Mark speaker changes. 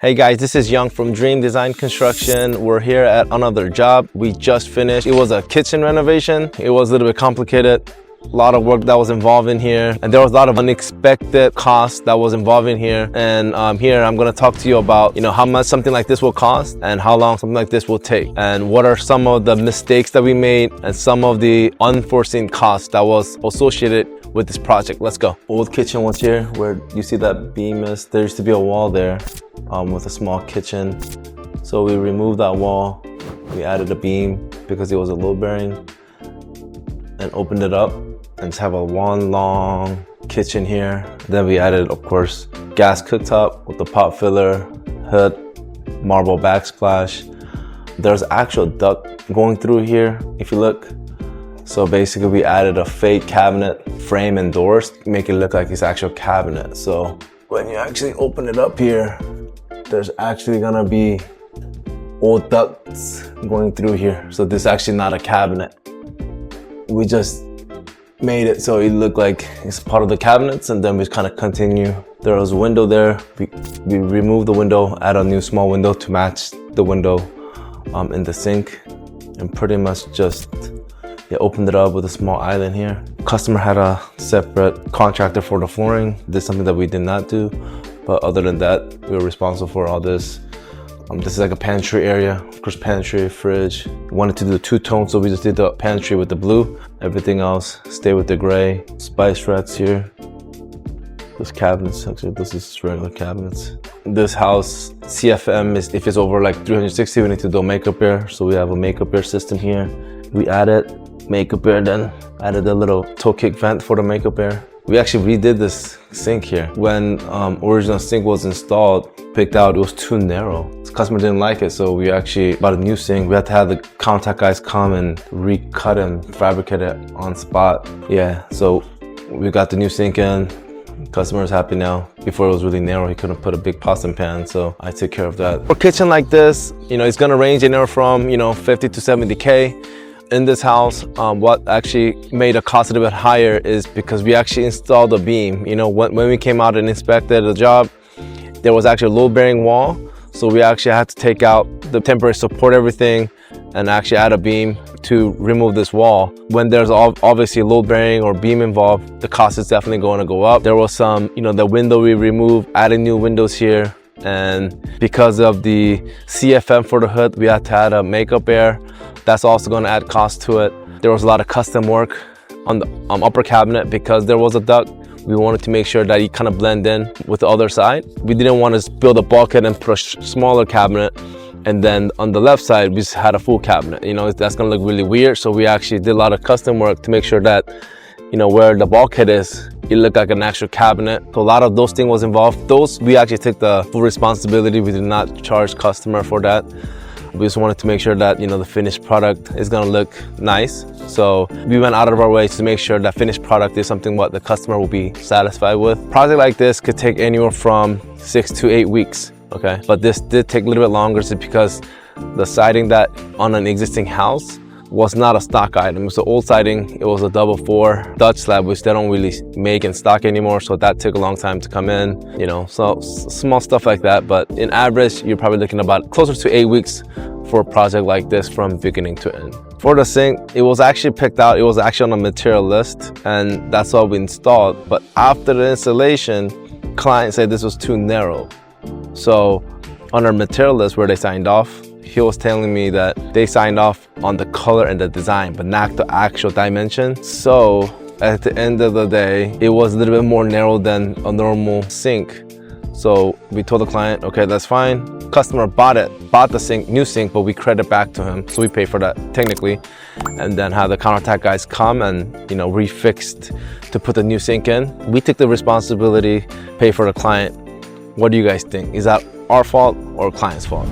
Speaker 1: Hey guys, this is Young from Dream Design Construction. We're here at another job. We just finished. It was a kitchen renovation. It was a little bit complicated. A lot of work that was involved in here, and there was a lot of unexpected costs that was involved in here. And here I'm going to talk to you about how much something like this will cost and how long something like this will take, and what are some of the mistakes that we made and some of the unforeseen costs that was associated with this project. Let's go. Old kitchen was here where you see that beam is. There used to be a wall there with a small kitchen, so we removed that wall. We added a beam because it was a load bearing and opened it up and just have a one long kitchen here. Then we added, of course, gas cooktop with the pot filler, hood, marble backsplash. There's actual duct going through here if you look. So basically we added a fake cabinet frame and doors to make it look like it's actual cabinet. So when you actually open it up here, there's actually gonna be old ducts going through here. So this is actually not a cabinet. We just made it so it looked like it's part of the cabinets, and then we kind of continue. There was a window there. We removed the window, add a new small window to match the window in the sink, and pretty much just opened it up with a small island here. Customer had a separate contractor for the flooring. This is something that we did not do, but other than that, we were responsible for all this. This is like a pantry area, of course, pantry, fridge. We wanted to do the two-tone, so we just did the pantry with the blue. Everything else stay with the gray. Spice racks here. This cabinets, actually, this is regular cabinets. This house, CFM, is if it's over like 360, we need to do a makeup air. So we have a makeup air system here. We added makeup air, then added a little toe kick vent for the makeup air. We actually redid this sink here. When original sink was installed, picked out, it was too narrow. The customer didn't like it, so we actually bought a new sink. We had to have the contact guys come and recut and fabricate it on spot. Yeah, so we got the new sink in. Customer is happy now. Before it was really narrow, he couldn't put a big pasta pan, so I took care of that. For a kitchen like this, it's gonna range anywhere from 50 to 70K. In this house, what actually made the cost a little bit higher is because we actually installed a beam. When we came out and inspected the job, there was actually a load-bearing wall. So we actually had to take out the temporary support, everything, and actually add a beam to remove this wall. When there's obviously load-bearing or beam involved, the cost is definitely going to go up. There was some, the window we removed, adding new windows here. And because of the CFM for the hood, we had to add a makeup air. That's also going to add cost to it. There was a lot of custom work on the upper cabinet because there was a duct. We wanted to make sure that it kind of blend in with the other side. We didn't want to build a bulkhead and put a smaller cabinet, and then on the left side we just had a full cabinet. That's going to look really weird. So we actually did a lot of custom work to make sure that where the bulkhead is, it looked like an actual cabinet. So a lot of those things was involved. Those we actually took the full responsibility. We did not charge customer for that. We just wanted to make sure that the finished product is gonna look nice. So we went out of our way to make sure that finished product is something what the customer will be satisfied with. Project like this could take anywhere from 6 to 8 weeks. Okay, but this did take a little bit longer because the siding that on an existing house was not a stock item. It was an old siding. It was a double 4 Dutch slab, which they don't really make in stock anymore. So that took a long time to come in, so small stuff like that. But in average, you're probably looking about closer to 8 weeks for a project like this from beginning to end. For the sink, it was actually picked out. It was actually on a material list, and that's what we installed. But after the installation, client said this was too narrow. So on our material list where they signed off, he was telling me that they signed off on the color and the design, but not the actual dimension. So at the end of the day, it was a little bit more narrow than a normal sink. So we told the client, okay, that's fine. Customer bought the sink, new sink, but we credit back to him. So we pay for that technically. And then had the countertop guys come and, refixed to put the new sink in. We took the responsibility, pay for the client. What do you guys think? Is that our fault or client's fault?